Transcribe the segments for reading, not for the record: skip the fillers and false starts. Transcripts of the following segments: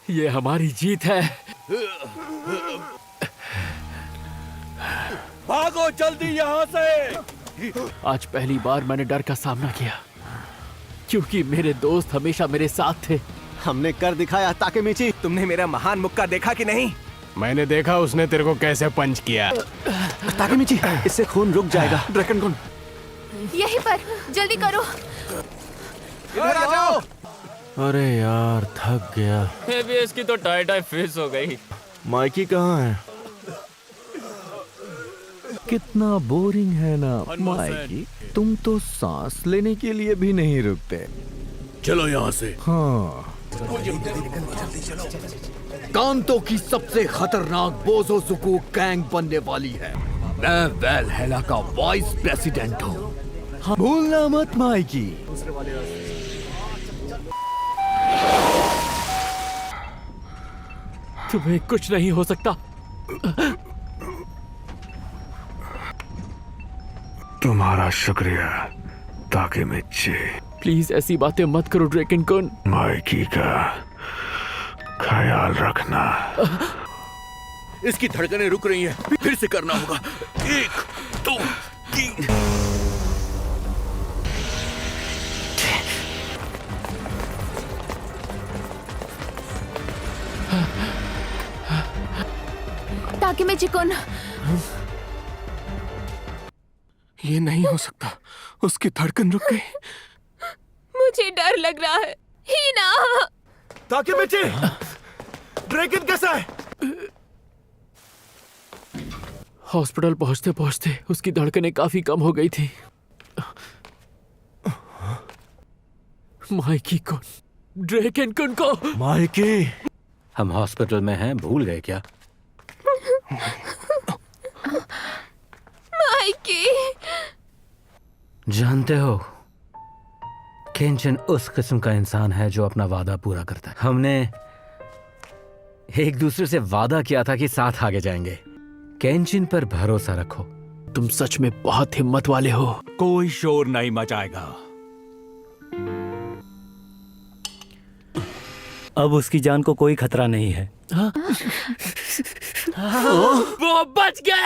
ये हमारी जीत है। भागो जल्दी यहाँ से। आज पहली बार मैंने डर का सामना किया, क्योंकि मेरे दोस्त हमेशा मेरे साथ थे। हमने कर दिखाया ताकेमिची। तुमने मेरा महान मुक्का देखा कि नहीं? मैंने देखा उसने तेरे को कैसे पंच किया। ताकेमिची, इससे खून रुक जाएगा। ड्रैगन कुन, यहीं पर, जल्दी करो। इधर आ जाओ। अरे यार, थक गया। एबीएस की तो टाई फिस हो गई। माइकी कहाँ है? कितना बोरिंग है ना माइकी, तुम तो सांस लेने के लिए भी नहीं रुकते। चलो यहाँ से। हाँ, कांतो की सबसे खतरनाक बोज़ोज़ुकू गैंग बनने वाली है। मैं वैलहेला का वाइस प्रेसिडेंट हूँ। भूलना मत माइकी। तुम्हें कुछ नहीं हो सकता। तुम्हारा शुक्रिया ताकेमिची। प्लीज ऐसी बातें मत करो ड्रैगन कुन। माइकी का ख्याल रखना। इसकी धड़कनें रुक रही हैं। फिर से करना होगा। 1 2 3। ताकेमिची कुन, ये नहीं हो सकता। उसकी धड़कन रुक गई। मुझे डर लग रहा है। हीना, ताकेमिची, ड्रैगन कैसा है? हॉस्पिटल पहुंचते पहुंचते उसकी धड़कनें काफी कम हो गई थी। माइकी कुन, ड्रैगन कुन को। माइकी, हम हॉस्पिटल में हैं, भूल गए क्या? माइकी। जानते हो, केंचिन उस किस्म का इंसान है जो अपना वादा पूरा करता है। हमने एक दूसरे से वादा किया था कि साथ आगे जाएंगे। केंचिन पर भरोसा रखो। तुम सच में बहुत हिम्मत वाले हो। कोई शोर नहीं मचाएगा। अब उसकी जान को कोई खतरा नहीं है। वो बच गया।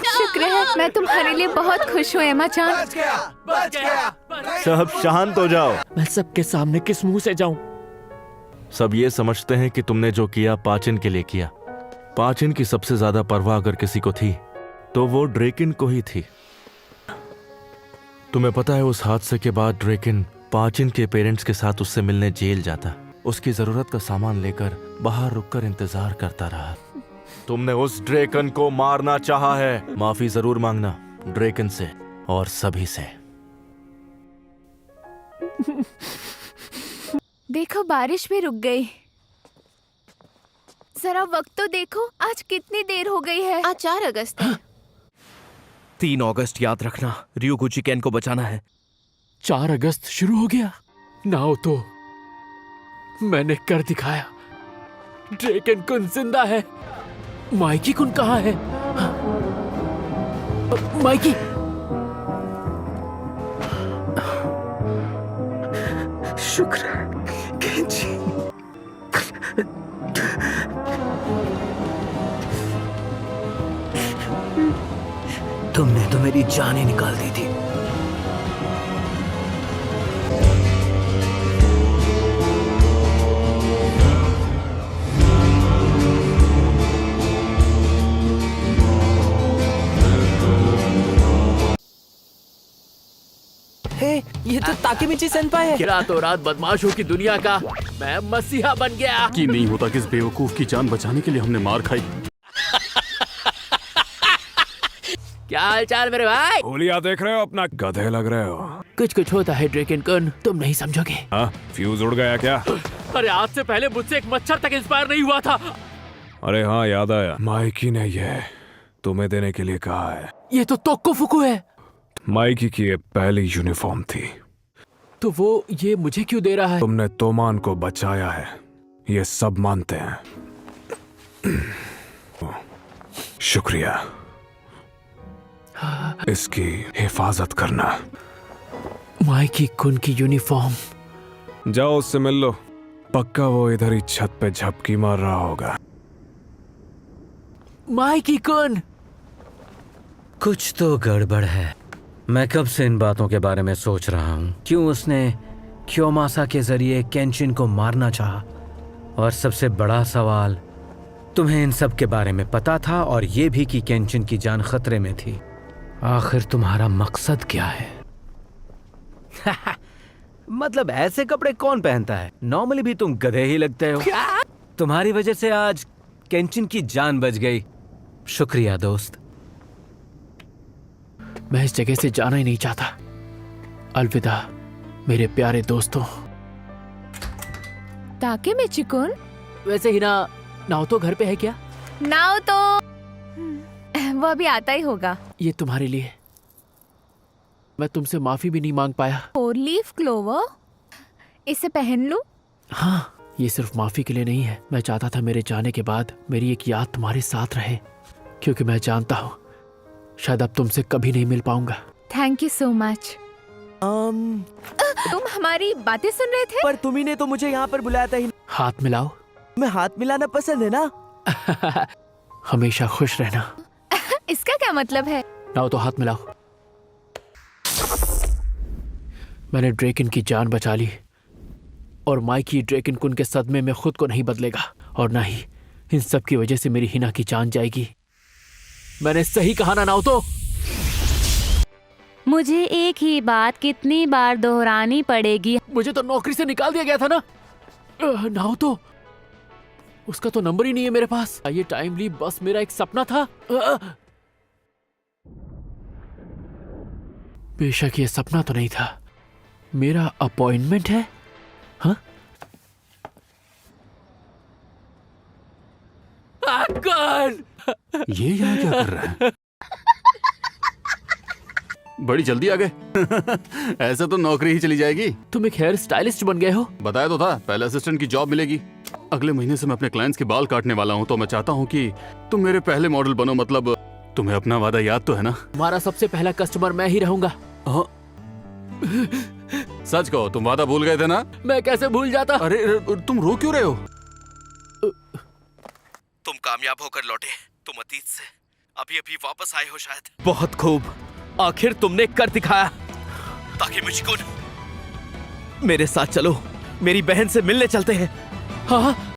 शुक्र है, मैं तुम्हारे लिए बहुत खुश हूँ एमा-चान। सब शांत हो जाओ। मैं सबके सामने किस मुंह से जाऊं? सब ये समझते हैं कि तुमने जो किया पाचिन के लिए किया। पाचिन की सबसे ज्यादा परवाह अगर किसी को थी तो वो ड्रेकिन को ही थी। तुम्हें पता है, उस हादसे के बाद ड्रेकिन पाचिन के पेरेंट्स के साथ उससे मिलने जेल जाता। उसकी जरूरत का सामान लेकर बाहर रुककर इंतजार करता रहा। तुमने उस ड्रेकन को मारना चाहा है। माफी जरूर मांगना ड्रेकन से और सभी से। देखो, बारिश भी रुक गई। जरा वक्त तो देखो, आज कितनी देर हो गई है। आज 4 अगस्त है। 3 अगस्त याद रखना, ryuguchi केन को बचाना है। 4 अगस्त शुरू हो गया। नाओ तो मैंने कर दिखाया। ड्रैगन कुन जिंदा है। माइकी कुन कहाँ है? माइकी, शुक्र है केंची। तुमने तो मेरी जान ही निकाल दी थी। ये तो ताकेमिची सेनपाई है। रातों रात बदमाशों की दुनिया का मैं मसीहा बन गया। कि नहीं होता किस बेवकूफ की जान बचाने के लिए हमने मार खाई। क्या हाल चाल मेरे भाई? होलिया देख रहे हो? अपना गधे लग रहे हो। कुछ होता है ड्रैगन कुन, तुम नहीं समझोगे। हाँ, फ्यूज उड़ गया क्या? अरे आज से पहले मुझसे एक मच्छर तक इंस्पायर नहीं हुआ था। अरे हाँ, याद आया। माइकी ने ये तुम्हें देने के लिए कहा है। ये तो तोक्को फुकू है। माइकी की ये पहली यूनिफॉर्म थी। तो वो ये मुझे क्यों दे रहा है? तुमने तोमान को बचाया है, ये सब मानते हैं। शुक्रिया। इसकी हिफाजत करना। माइकी कुन की यूनिफॉर्म। जाओ उससे मिल लो, पक्का वो इधर ही छत पे झपकी मार रहा होगा। माइकी कुन, कुछ तो गड़बड़ है। मैं कब से इन बातों के बारे में सोच रहा हूँ। क्यों उसने क्योमासा के जरिए केंचिन को मारना चाहा? और सबसे बड़ा सवाल, तुम्हें इन सब के बारे में पता था और ये भी कि केंचिन की जान खतरे में थी। आखिर तुम्हारा मकसद क्या है? मतलब ऐसे कपड़े कौन पहनता है? नॉर्मली भी तुम गधे ही लगते हो। तुम्हारी वजह से आज केंचिन की जान बच गई। शुक्रिया दोस्त। मैं इस जगह से जाना ही नहीं चाहता। अलविदा मेरे प्यारे दोस्तों। ताकेमिची कुन, वैसे ही ना, नाओतो घर पे है क्या? नाओतो वो अभी आता ही होगा। ये तुम्हारे लिए। मैं तुमसे माफी भी नहीं मांग पाया। 4 लीफ क्लोवर, इसे पहन लूं? हाँ, ये सिर्फ माफी के लिए नहीं है। मैं चाहता था मेरे जाने के बाद मेरी एक याद तुम्हारे साथ रहे, क्योंकि मैं जानता हूँ शायद अब तुमसे कभी नहीं मिल पाऊंगा। Thank you so much. तुम हमारी बातें सुन रहे थे? पर तुम्ही ने तो मुझे यहाँ पर बुलाया था ही। हाथ मिलाओ। मैं हाथ मिलाना पसंद है ना। हमेशा खुश रहना। इसका क्या मतलब है? नाओ तो हाथ मिलाओ। मैंने ड्रेकन की जान बचा ली और माइकी ड्रेकन कुन के सदमे में खुद को नहीं बदलेगा, और ना ही इन सब की वजह से मेरी हिना की जान जाएगी। मैंने सही कहा ना नाओतो? मुझे एक ही बात कितनी बार दोहरानी पड़ेगी? मुझे तो नौकरी से निकाल दिया गया था ना। नाओतो, उसका तो नंबर ही नहीं है मेरे पास। ये टाइम लीव बस मेरा एक सपना था। बेशक ये सपना तो नहीं था, मेरा अपॉइंटमेंट है। हाँ? कौन? ये यहाँ क्या कर रहा है? बड़ी जल्दी आ गए। ऐसे तो नौकरी ही चली जाएगी। तुम एक हेयर स्टाइलिस्ट बन गए हो। बताया तो था, पहले असिस्टेंट की जॉब मिलेगी। अगले महीने से मैं अपने क्लाइंट्स के बाल काटने वाला हूँ, तो मैं चाहता हूँ कि तुम मेरे पहले मॉडल बनो। मतलब तुम्हें अपना वादा याद तो है ना? तुम्हारा सबसे पहला कस्टमर मैं ही रहूंगा। हाँ। सच कहो, तुम वादा भूल गए थे ना? मैं कैसे भूल जाता? अरे तुम रो क्यों रहे हो? तुम कामयाब होकर लौटे। तुम अतीत से अभी अभी वापस आए हो शायद। बहुत खूब, आखिर तुमने कर दिखाया। ताकेमिची कुन, मेरे साथ चलो, मेरी बहन से मिलने चलते हैं। हाँ